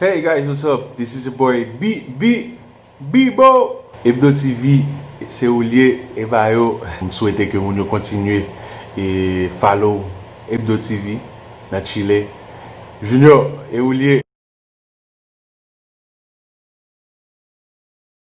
Hey guys, what's up? This is your boy Bibo. Hebdo TV, c'est Oulier et Vayo. Je souhaite que vous continuez et follow Hebdo TV dans Chile. Junior et Oulier,